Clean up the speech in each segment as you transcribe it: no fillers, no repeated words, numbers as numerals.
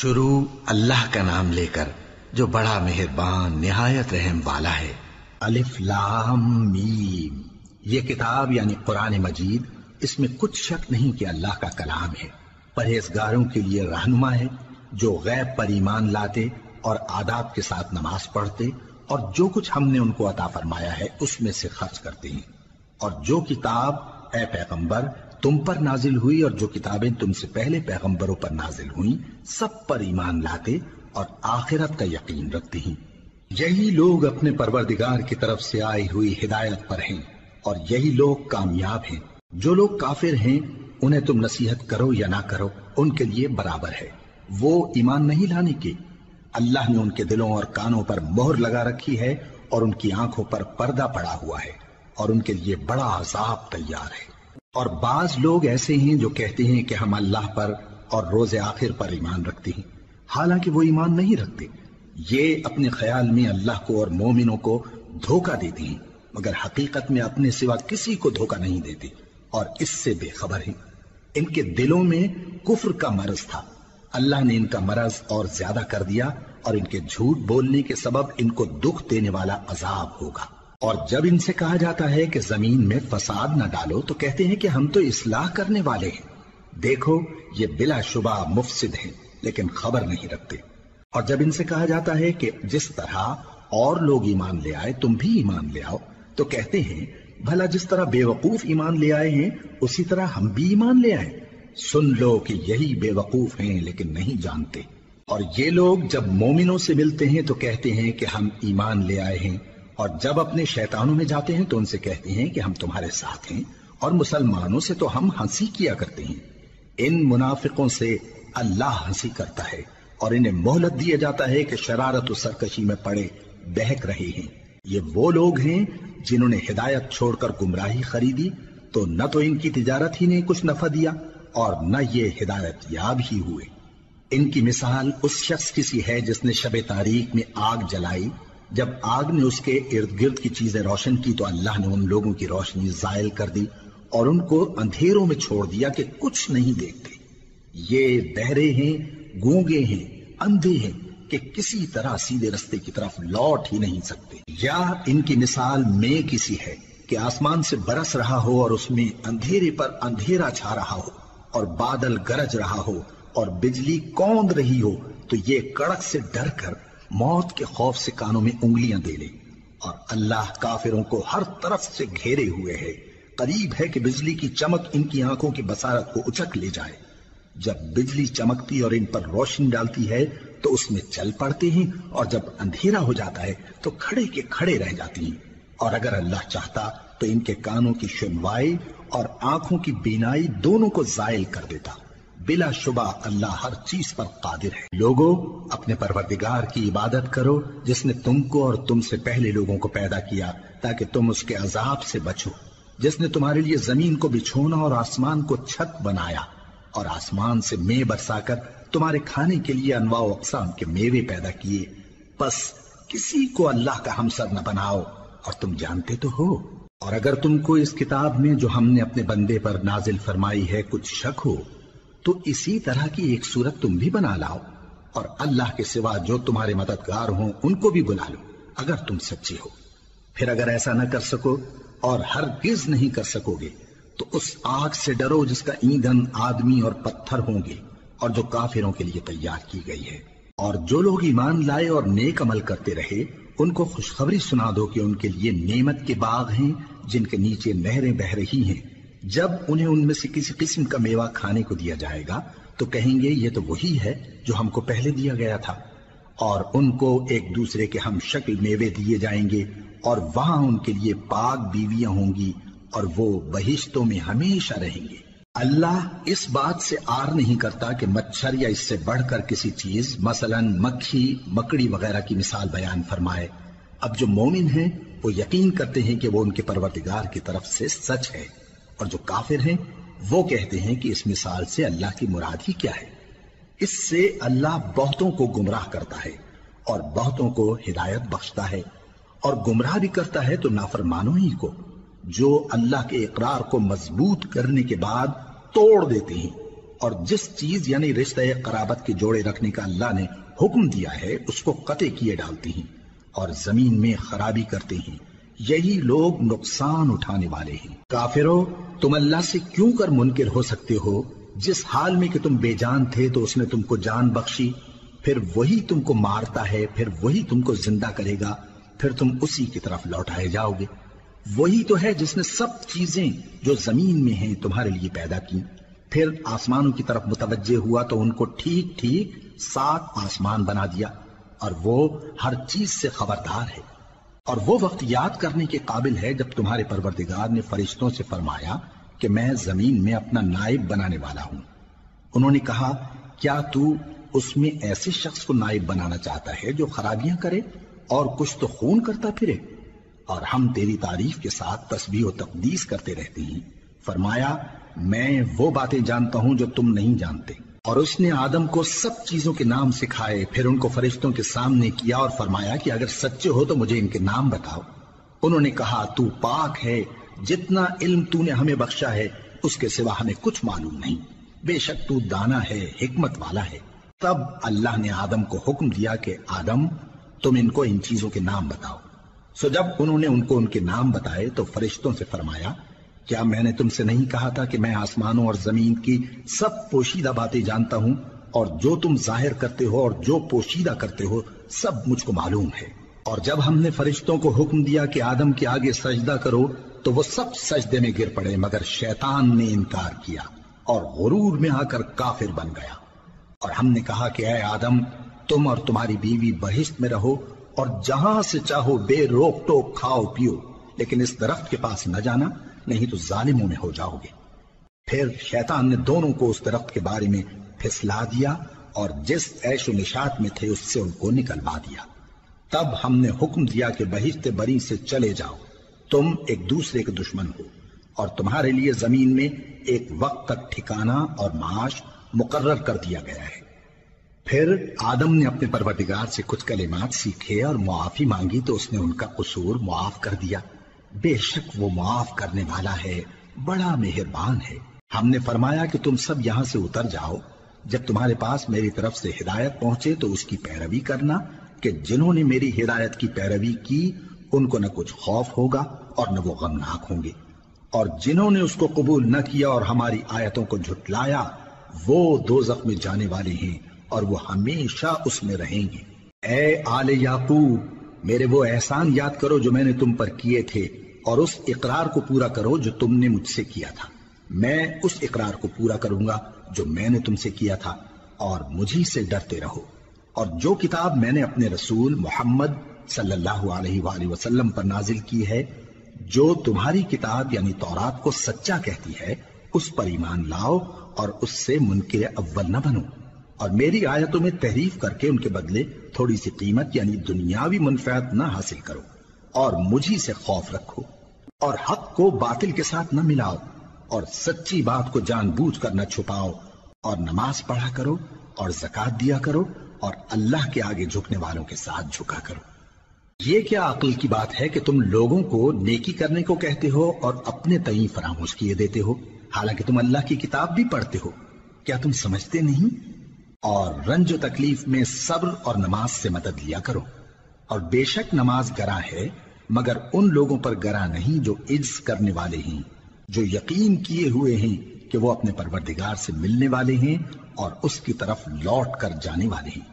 شروع اللہ کا نام لے کر جو بڑا مہربان نہایت رحم والا ہے۔ الف لام میم، یہ کتاب یعنی قرآن مجید، اس میں کچھ شک نہیں کہ اللہ کا کلام ہے، پرہیزگاروں کے لیے رہنما ہے جو غیب پر ایمان لاتے اور آداب کے ساتھ نماز پڑھتے اور جو کچھ ہم نے ان کو عطا فرمایا ہے اس میں سے خرچ کرتے ہیں، اور جو کتاب اے پیغمبر تم پر نازل ہوئی اور جو کتابیں تم سے پہلے پیغمبروں پر نازل ہوئیں سب پر ایمان لاتے اور آخرت کا یقین رکھتے ہیں۔ یہی لوگ اپنے پروردگار کی طرف سے آئی ہوئی ہدایت پر ہیں اور یہی لوگ کامیاب ہیں۔ جو لوگ کافر ہیں انہیں تم نصیحت کرو یا نہ کرو ان کے لیے برابر ہے، وہ ایمان نہیں لانے کے۔ اللہ نے ان کے دلوں اور کانوں پر مہر لگا رکھی ہے اور ان کی آنکھوں پر پردہ پڑا ہوا ہے اور ان کے لیے بڑا عذاب تیار ہے۔ اور بعض لوگ ایسے ہیں جو کہتے ہیں کہ ہم اللہ پر اور روز آخر پر ایمان رکھتے ہیں، حالانکہ وہ ایمان نہیں رکھتے۔ یہ اپنے خیال میں اللہ کو اور مومنوں کو دھوکہ دیتے ہیں، مگر حقیقت میں اپنے سوا کسی کو دھوکہ نہیں دیتے اور اس سے بے خبر ہیں۔ ان کے دلوں میں کفر کا مرض تھا، اللہ نے ان کا مرض اور زیادہ کر دیا اور ان کے جھوٹ بولنے کے سبب ان کو دکھ دینے والا عذاب ہوگا۔ اور جب ان سے کہا جاتا ہے کہ زمین میں فساد نہ ڈالو تو کہتے ہیں کہ ہم تو اصلاح کرنے والے ہیں۔ دیکھو یہ بلا شبہ مفسد ہیں لیکن خبر نہیں رکھتے۔ اور جب ان سے کہا جاتا ہے کہ جس طرح اور لوگ ایمان لے آئے تم بھی ایمان لے آؤ تو کہتے ہیں بھلا جس طرح بے وقوف ایمان لے آئے ہیں اسی طرح ہم بھی ایمان لے آئیں۔ سن لو کہ یہی بے وقوف ہیں لیکن نہیں جانتے۔ اور یہ لوگ جب مومنوں سے ملتے ہیں تو کہتے ہیں کہ ہم ایمان لے آئے ہیں، اور جب اپنے شیطانوں میں جاتے ہیں تو ان سے کہتے ہیں کہ ہم تمہارے ساتھ ہیں، اور مسلمانوں سے تو ہم ہنسی کیا کرتے ہیں۔ ان منافقوں سے اللہ ہنسی کرتا ہے اور انہیں مہلت دیا جاتا ہے کہ شرارت و سرکشی میں پڑے بہک رہے ہیں۔ یہ وہ لوگ ہیں جنہوں نے ہدایت چھوڑ کر گمراہی خریدی تو نہ تو ان کی تجارت ہی نے کچھ نفع دیا اور نہ یہ ہدایت یاب ہی ہوئے۔ ان کی مثال اس شخص کی سی ہے جس نے شب تاریک میں آگ جلائی، جب آگ نے اس کے ارد گرد کی چیزیں روشن کی تو اللہ نے ان لوگوں کی روشنی زائل کر دی اور ان کو اندھیروں میں چھوڑ دیا کہ کچھ نہیں دیکھتے۔ یہ بہرے ہیں، گونگے ہیں، اندھے ہیں کہ کسی طرح سیدھے رستے کی طرف لوٹ ہی نہیں سکتے۔ یا ان کی مثال میں کسی ہے کہ آسمان سے برس رہا ہو اور اس میں اندھیرے پر اندھیرا چھا رہا ہو اور بادل گرج رہا ہو اور بجلی کوند رہی ہو تو یہ کڑک سے ڈر کر موت کے خوف سے کانوں میں انگلیاں دے لے۔ اور اللہ کافروں کو ہر طرف سے گھیرے ہوئے ہے، قریب ہے کہ بجلی کی چمک ان کی آنکھوں کی بصارت کو اچک لے جائے۔ جب بجلی چمکتی اور ان پر روشنی ڈالتی ہے تو اس میں چل پڑتے ہیں، اور جب اندھیرا ہو جاتا ہے تو کھڑے کے کھڑے رہ جاتی ہیں۔ اور اگر اللہ چاہتا تو ان کے کانوں کی سنوائی اور آنکھوں کی بینائی دونوں کو زائل کر دیتا۔ بلا شبہ اللہ ہر چیز پر قادر ہے۔ لوگوں اپنے پروردگار کی عبادت کرو جس نے تم کو اور تم سے پہلے لوگوں کو پیدا کیا تاکہ تم اس کے عذاب سے بچو، جس نے تمہارے لیے زمین کو بچھونا اور آسمان کو چھت بنایا اور آسمان سے مے برسا کر تمہارے کھانے کے لیے انواع و اقسام کے میوے پیدا کیے۔ بس کسی کو اللہ کا ہمسر نہ بناؤ اور تم جانتے تو ہو۔ اور اگر تم کو اس کتاب میں جو ہم نے اپنے بندے پر نازل فرمائی ہے کچھ شک ہو تو اسی طرح کی ایک صورت تم بھی بنا لاؤ اور اللہ کے سوا جو تمہارے مددگار ہوں ان کو بھی بلا لو اگر تم سچے ہو۔ پھر اگر ایسا نہ کر سکو اور ہرگز نہیں کر سکو گے تو اس آگ سے ڈرو جس کا ایندھن آدمی اور پتھر ہوں گے اور جو کافروں کے لیے تیار کی گئی ہے۔ اور جو لوگ ایمان لائے اور نیک عمل کرتے رہے ان کو خوشخبری سنا دو کہ ان کے لیے نعمت کے باغ ہیں جن کے نیچے نہریں بہہ رہی ہیں۔ جب انہیں ان میں سے کسی قسم کا میوہ کھانے کو دیا جائے گا تو کہیں گے یہ تو وہی ہے جو ہم کو پہلے دیا گیا تھا، اور ان کو ایک دوسرے کے ہم شکل میوے دیے جائیں گے اور وہاں ان کے لیے پاک بیویاں ہوں گی اور وہ بہشتوں میں ہمیشہ رہیں گے۔ اللہ اس بات سے آر نہیں کرتا کہ مچھر یا اس سے بڑھ کر کسی چیز مثلا مکھی مکڑی وغیرہ کی مثال بیان فرمائے۔ اب جو مومن ہیں وہ یقین کرتے ہیں کہ وہ ان کے پروردگار کی طرف سے سچ ہے، اور جو کافر ہیں وہ کہتے ہیں کہ اس مثال سے اللہ کی مراد ہی کیا ہے۔ اس سے اللہ بہتوں کو گمراہ کرتا ہے اور بہتوں کو ہدایت بخشتا ہے، اور گمراہ بھی کرتا ہے تو نافرمانوں ہی کو، جو اللہ کے اقرار کو مضبوط کرنے کے بعد توڑ دیتے ہیں اور جس چیز یعنی رشتہ قرابت کے جوڑے رکھنے کا اللہ نے حکم دیا ہے اس کو قطع کیے ڈالتے ہیں اور زمین میں خرابی کرتے ہیں، یہی لوگ نقصان اٹھانے والے ہیں۔ کافرو، تم اللہ سے کیوں کر منکر ہو سکتے ہو؟ جس حال میں کہ تم بے جان تھے تو اس نے تم کو جان بخشی، پھر وہی تم کو مارتا ہے، پھر وہی تم کو زندہ کرے گا، پھر تم اسی کی طرف لوٹائے جاؤ گے۔ وہی تو ہے جس نے سب چیزیں جو زمین میں ہیں تمہارے لیے پیدا کی، پھر آسمانوں کی طرف متوجہ ہوا تو ان کو ٹھیک ٹھیک 7 آسمان بنا دیا، اور وہ ہر چیز سے خبردار ہے۔ اور وہ وقت یاد کرنے کے قابل ہے جب تمہارے پروردگار نے فرشتوں سے فرمایا کہ میں زمین میں اپنا نائب بنانے والا ہوں۔ انہوں نے کہا، کیا تو اس میں ایسے شخص کو نائب بنانا چاہتا ہے جو خرابیاں کرے اور کچھ تو خون کرتا پھرے؟ اور ہم تیری تعریف کے ساتھ تسبیح و تقدیس کرتے رہتے ہیں۔ فرمایا، میں وہ باتیں جانتا ہوں جو تم نہیں جانتے۔ اور اس نے آدم کو سب چیزوں کے نام سکھائے، پھر ان کو فرشتوں کے سامنے کیا اور فرمایا کہ اگر سچے ہو تو مجھے ان کے نام بتاؤ۔ انہوں نے کہا، تو پاک ہے، جتنا علم تو نے ہمیں بخشا ہے اس کے سوا ہمیں کچھ معلوم نہیں، بے شک تو دانا ہے، حکمت والا ہے۔ تب اللہ نے آدم کو حکم دیا کہ آدم، تم ان کو ان چیزوں کے نام بتاؤ۔ سو جب انہوں نے ان کو ان کے نام بتائے تو فرشتوں سے فرمایا، کیا میں نے تم سے نہیں کہا تھا کہ میں آسمانوں اور زمین کی سب پوشیدہ باتیں جانتا ہوں، اور جو تم ظاہر کرتے ہو اور جو پوشیدہ کرتے ہو سب مجھ کو معلوم ہے۔ اور جب ہم نے فرشتوں کو حکم دیا کہ آدم کے آگے سجدہ کرو تو وہ سب سجدے میں گر پڑے، مگر شیطان نے انکار کیا اور غرور میں آ کر کافر بن گیا۔ اور ہم نے کہا کہ اے آدم، تم اور تمہاری بیوی بہشت میں رہو اور جہاں سے چاہو بے روک ٹوک کھاؤ پیو، لیکن اس درخت کے پاس نہ جانا، نہیں تو ظالموں میں ہو جاؤ گے۔ پھر شیطان نے دونوں کو اس درخت کے بارے میں پھسلا دیا اور جس عیش و نشاط میں تھے اس سے ان کو نکلوا دیا۔ تب ہم نے حکم دیا کہ بہشت بری سے چلے جاؤ، تم ایک دوسرے کے دشمن ہو، اور تمہارے لیے زمین میں ایک وقت تک ٹھکانہ اور معاش مقرر کر دیا گیا ہے۔ پھر آدم نے اپنے پروردگار سے کچھ کلمات سیکھے اور معافی مانگی تو اس نے ان کا قصور معاف کر دیا۔ بے شک وہ معاف کرنے والا ہے، بڑا مہربان ہے۔ ہم نے فرمایا کہ تم سب یہاں سے اتر جاؤ، جب تمہارے پاس میری طرف سے ہدایت پہنچے تو اس کی پیروی کرنا، کہ جنہوں نے میری ہدایت کی پیروی کی ان کو نہ کچھ خوف ہوگا اور نہ وہ غمناک ہوں گے، اور جنہوں نے اس کو قبول نہ کیا اور ہماری آیتوں کو جھٹلایا وہ دوزخ میں جانے والے ہیں اور وہ ہمیشہ اس میں رہیں گے۔ اے آل یعقوب، میرے وہ احسان یاد کرو جو میں نے تم پر کیے تھے، اور اس اقرار کو پورا کرو جو تم نے مجھ سے کیا تھا۔ میں اس اقرار کو پورا کروں گا جو میں نے تم سے کیا تھا، اور مجھی سے ڈرتے رہو۔ اور جو کتاب میں نے اپنے رسول محمد صلی اللہ علیہ وآلہ وسلم پر نازل کی ہے، جو تمہاری کتاب یعنی تورات کو سچا کہتی ہے، اس پر ایمان لاؤ اور اس سے منکر اول نہ بنو، اور میری آیتوں میں تحریف کر کے ان کے بدلے تھوڑی سی قیمت یعنی دنیاوی منفعت نہ حاصل کرو، اور مجھی سے خوف رکھو، اور حق کو باطل کے ساتھ نہ ملاؤ، اور سچی بات کو جان بوجھ کر نہ چھپاؤ، اور نماز پڑھا کرو اور زکوٰۃ دیا کرو، اور اللہ کے آگے جھکنے والوں کے ساتھ جھکا کرو۔ یہ کیا عقل کی بات ہے کہ تم لوگوں کو نیکی کرنے کو کہتے ہو اور اپنے تئیں فراموش کیے دیتے ہو، حالانکہ تم اللہ کی کتاب بھی پڑھتے ہو؟ کیا تم سمجھتے نہیں؟ اور رنج و تکلیف میں صبر اور نماز سے مدد لیا کرو، اور بے شک نماز گراں ہے، مگر ان لوگوں پر گراں نہیں جو عجز کرنے والے ہیں، جو یقین کیے ہوئے ہیں کہ وہ اپنے پروردگار سے ملنے والے ہیں اور اس کی طرف لوٹ کر جانے والے ہیں۔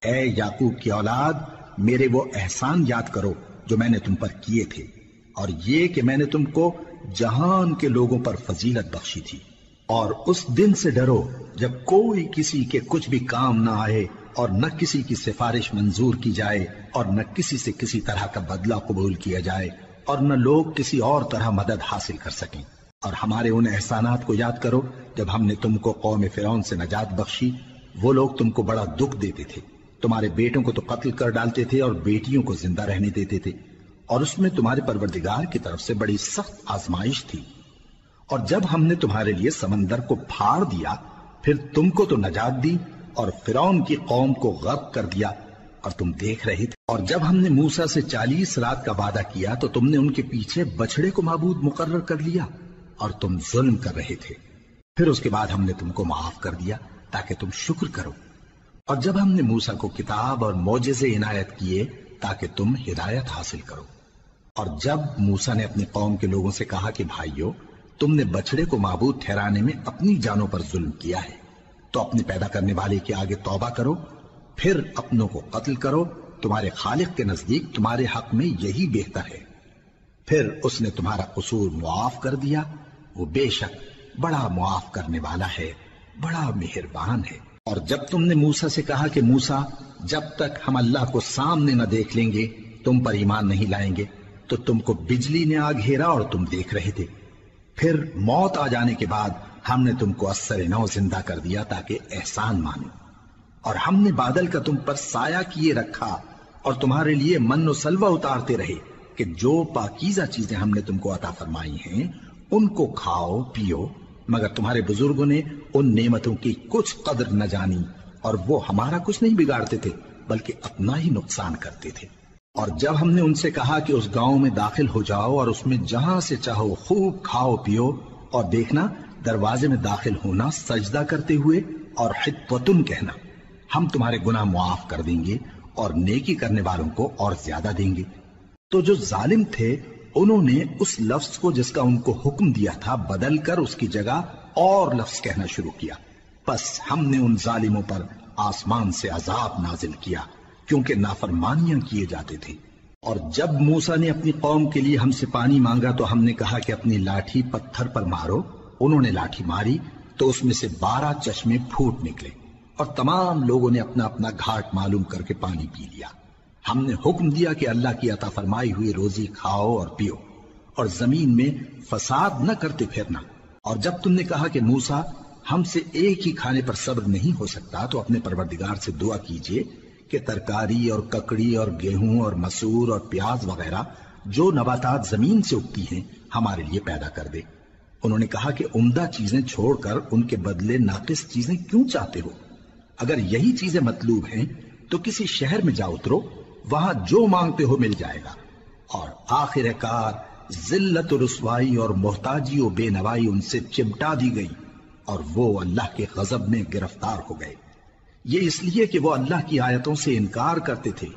اے یعقوب کی اولاد، میرے وہ احسان یاد کرو جو میں نے تم پر کیے تھے، اور یہ کہ میں نے تم کو جہان کے لوگوں پر فضیلت بخشی تھی۔ اور اس دن سے ڈرو جب کوئی کسی کے کچھ بھی کام نہ آئے، اور نہ کسی کی سفارش منظور کی جائے، اور نہ کسی سے کسی طرح کا بدلہ قبول کیا جائے، اور نہ لوگ کسی اور طرح مدد حاصل کر سکیں۔ اور ہمارے ان احسانات کو یاد کرو جب ہم نے تم کو قوم فرعون سے نجات بخشی، وہ لوگ تم کو بڑا دکھ دیتے تھے، تمہارے بیٹوں کو تو قتل کر ڈالتے تھے اور بیٹیوں کو زندہ رہنے دیتے تھے، اور اس میں تمہارے پروردگار کی طرف سے بڑی سخت آزمائش تھی۔ اور جب ہم نے تمہارے لیے سمندر کو پھاڑ دیا، پھر تم کو تو نجات دی اور فرعون کی قوم کو غرق کر دیا، اور تم دیکھ رہے تھے۔ اور جب ہم نے موسیٰ سے 40 رات کا وعدہ کیا تو تم نے ان کے پیچھے بچڑے کو معبود مقرر کر لیا، اور تم ظلم کر رہے تھے۔ پھر اس کے بعد ہم نے تم کو معاف کر دیا تاکہ تم شکر کرو، اور جب ہم نے موسیٰ کو کتاب اور معجزے عنایت کیے تاکہ تم ہدایت حاصل کرو، اور جب موسیٰ نے اپنی قوم کے لوگوں سے کہا کہ بھائیو، تم نے بچڑے کو معبود ٹھہرانے میں اپنی جانوں پر ظلم کیا ہے، تو اپنے پیدا کرنے والے کے آگے توبہ کرو، پھر اپنوں کو قتل کرو، تمہارے خالق کے نزدیک تمہارے حق میں یہی بہتر ہے۔ پھر اس نے تمہارا قصور معاف کر دیا، وہ بے شک بڑا معاف کرنے والا ہے، بڑا مہربان ہے۔ اور جب تم نے موسیٰ سے کہا کہ موسیٰ، جب تک ہم اللہ کو سامنے نہ دیکھ لیں گے تم پر ایمان نہیں لائیں گے، تو تم کو بجلی نے آ گھیرا اور تم دیکھ رہے تھے، پھر موت آ جانے کے بعد ہم نے تم کو اثر نو زندہ کر دیا تاکہ احسان مانو، اور ہم نے بادل کا تم پر سایہ کیے رکھا اور تمہارے لیے من و سلوہ اتارتے رہے کہ جو پاکیزہ چیزیں ہم نے تم کو عطا فرمائی ہیں ان کو کھاؤ پیو، مگر تمہارے بزرگوں نے ان نعمتوں کی کچھ قدر نہ جانی، اور وہ ہمارا کچھ نہیں بگاڑتے تھے بلکہ اپنا ہی نقصان کرتے تھے۔ اور جب ہم نے ان سے کہا کہ اس گاؤں میں داخل ہو جاؤ اور اس میں جہاں سے چاہو خوب کھاؤ پیو، اور دیکھنا دروازے میں داخل ہونا سجدہ کرتے ہوئے اور حطوتن کہنا، ہم تمہارے گناہ معاف کر دیں گے اور نیکی کرنے والوں کو اور زیادہ دیں گے، تو جو ظالم تھے انہوں نے اس لفظ کو جس کا ان کو حکم دیا تھا بدل کر اس کی جگہ اور لفظ کہنا شروع کیا، پس ہم نے ان ظالموں پر آسمان سے عذاب نازل کیا کیونکہ نافرمانیاں کیے جاتے تھے۔ اور جب موسیٰ نے اپنی قوم کے لیے ہم سے پانی مانگا تو ہم نے کہا کہ اپنی لاٹھی پتھر پر مارو، انہوں نے لاٹھی ماری تو اس میں سے 12 چشمے پھوٹ نکلے، اور تمام لوگوں نے اپنا اپنا گھاٹ معلوم کر کے پانی پی لیا۔ ہم نے حکم دیا کہ اللہ کی عطا فرمائی ہوئی روزی کھاؤ اور پیو، اور زمین میں فساد نہ کرتے پھرنا۔ اور جب تم نے کہا کہ موسیٰ، ہم سے ایک ہی کھانے پر صبر نہیں ہو سکتا، تو اپنے پروردگار سے دعا کیجئے کہ ترکاری اور ککڑی اور گیہوں اور مسور اور پیاز وغیرہ جو نباتات زمین سے اگتی ہیں ہمارے لیے پیدا کر دے۔ انہوں نے کہا کہ عمدہ چیزیں چھوڑ کر ان کے بدلے ناقص چیزیں کیوں چاہتے ہو؟ اگر یہی چیزیں مطلوب ہیں تو کسی شہر میں جا اترو، وہاں جو مانگتے ہو مل جائے گا۔ اور آخر کار ذلت و رسوائی اور محتاجی و بے نوائی ان سے چمٹا دی گئی، اور وہ اللہ کے غضب میں گرفتار ہو گئے، یہ اس لیے کہ وہ اللہ کی آیتوں سے انکار کرتے تھے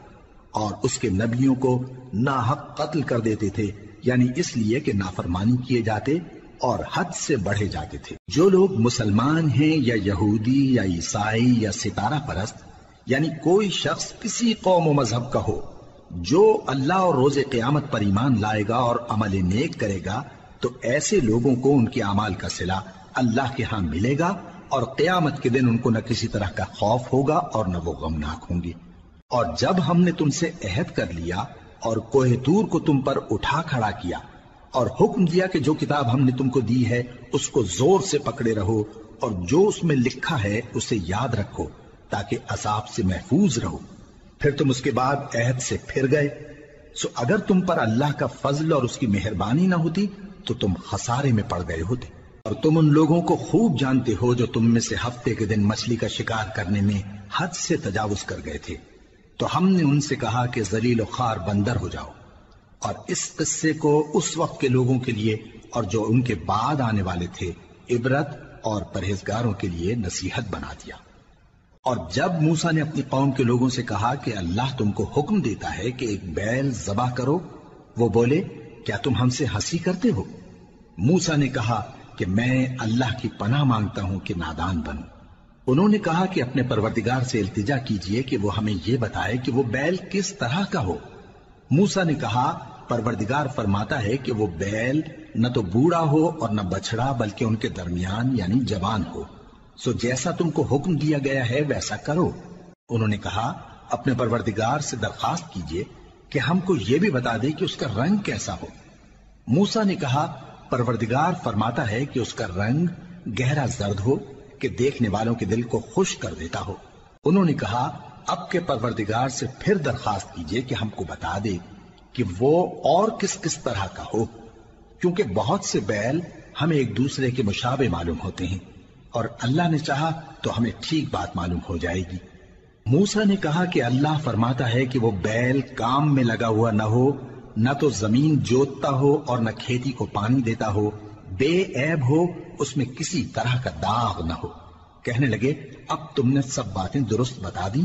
اور اس کے نبیوں کو ناحق قتل کر دیتے تھے، یعنی اس لیے کہ نافرمانی کیے جاتے اور حد سے بڑھے جاتے تھے۔ جو لوگ مسلمان ہیں یا یہودی یا عیسائی یا ستارہ پرست، یعنی کوئی شخص کسی قوم و مذہب کا ہو، جو اللہ اور روز قیامت پر ایمان لائے گا اور عمل نیک کرے گا، تو ایسے لوگوں کو ان کے اعمال کا صلہ اللہ کے ہاں ملے گا، اور قیامت کے دن ان کو نہ کسی طرح کا خوف ہوگا اور نہ وہ غمناک ہوں گے۔ اور جب ہم نے تم سے عہد کر لیا اور کوہ طور کو تم پر اٹھا کھڑا کیا اور حکم دیا کہ جو کتاب ہم نے تم کو دی ہے اس کو زور سے پکڑے رہو، اور جو اس میں لکھا ہے اسے یاد رکھو تاکہ عذاب سے محفوظ رہو، پھر تم اس کے بعد عہد سے پھر گئے، سو اگر تم پر اللہ کا فضل اور اس کی مہربانی نہ ہوتی تو تم خسارے میں پڑ گئے ہوتے۔ اور تم ان لوگوں کو خوب جانتے ہو جو تم میں سے ہفتے کے دن مچھلی کا شکار کرنے میں حد سے تجاوز کر گئے تھے، تو ہم نے ان سے کہا کہ ذلیل و خوار بندر ہو جاؤ، اور اس قصے کو اس وقت کے لوگوں کے لیے اور جو ان کے بعد آنے والے تھے عبرت اور پرہیزگاروں کے لیے نصیحت بنا دیا۔ اور جب موسیٰ نے اپنی قوم کے لوگوں سے کہا کہ اللہ تم کو حکم دیتا ہے کہ ایک بیل ذبح کرو، وہ بولے کیا تم ہم سے ہنسی کرتے ہو؟ موسیٰ نے کہا کہ میں اللہ کی پناہ مانگتا ہوں کہ نادان بنوں۔ انہوں نے کہا کہ اپنے پروردگار سے التجا کیجئے کہ وہ ہمیں یہ بتائے کہ وہ بیل کس طرح کا ہو۔ موسیٰ نے کہا پروردگار فرماتا ہے کہ وہ بیل نہ تو بوڑھا ہو اور نہ بچڑا بلکہ ان کے درمیان یعنی جوان ہو، سو جیسا تم کو حکم دیا گیا ہے ویسا کرو۔ انہوں نے کہا اپنے پروردگار سے درخواست کیجئے کہ ہم کو یہ بھی بتا دے کہ اس کا رنگ کیسا ہو۔ موسیٰ نے کہا پروردگار فرماتا ہے کہ اس کا رنگ گہرا زرد ہو کہ دیکھنے والوں کے دل کو خوش کر دیتا ہو۔ انہوں نے کہا اب کے پروردگار سے پھر درخواست کیجئے کہ ہم کو بتا دے کہ وہ اور کس کس طرح کا ہو، کیونکہ بہت سے بیل ہمیں ایک دوسرے کے مشابہ معلوم ہوتے ہیں، اور اللہ نے چاہا تو ہمیں ٹھیک بات معلوم ہو جائے گی۔ موسیٰ نے کہا کہ اللہ فرماتا ہے کہ وہ بیل کام میں لگا ہوا نہ ہو، نہ تو زمین جوتتا ہو اور نہ کھیتی کو پانی دیتا ہو، بے عیب ہو، اس میں کسی طرح کا داغ نہ ہو۔ کہنے لگے اب تم نے سب باتیں درست بتا دی